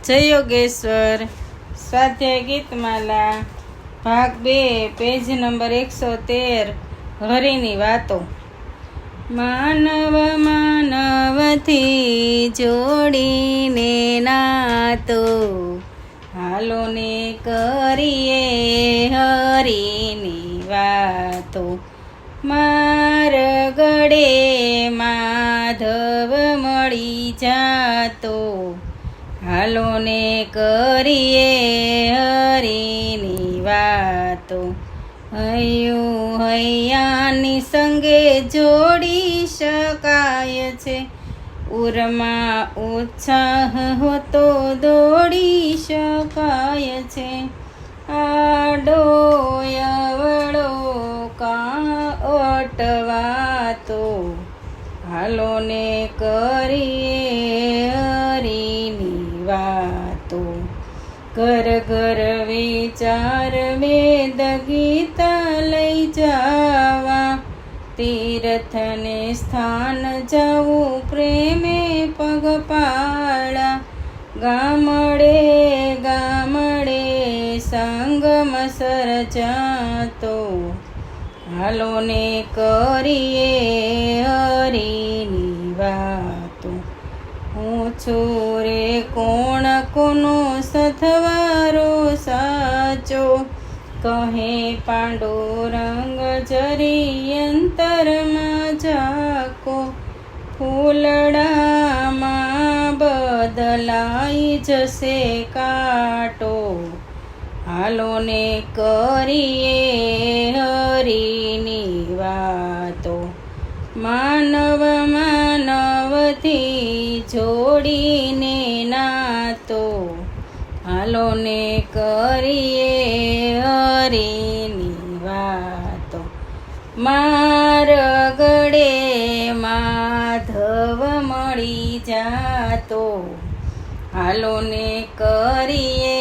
જય યોગેશ્વર સ્વાધ્યાય ગીતમાલા ભાગ 2 પેજ નંબર 113 હરિની વાતો। માનવથી જોડીને નાતો, હાલો ને કરીએ હરિની વાતો। માર ગળે માધવ મળી જાતો, હાલો ને કરીએ હરિની વાતો। હૈયું હૈયાની સંગે જોડી શકાય છે, ઉરમાં ઉત્સાહ હોતો દોડી શકાય છે। આડો અવળો કાટવાતો, હાલો ને કરીએ હરિની વાતો। ઘર ઘર વિચાર વેદ ગીતા લઈ જાવા, તીર્થને સ્થાન જવું પ્રેમે પગપાળા। ગામડે ગામડે સંગમ સર્જાતો, હાલો ને કરીએ હરિની વાતો। હું છું રે કોણ કોનો સથવારો સાચો, કહે પાંડુરંગ જરી અંતરમાં ઝાકો। ફૂલડામાં બદલાઈ જશે કાંટો, હાલો ને કરીએ હરિની વાતો। માનવથી જોડીને નાતો, હાલો ને કરીએ હરિની વાતો। માર ગળે માધવ મળી જાતો, હાલો ને કરીએ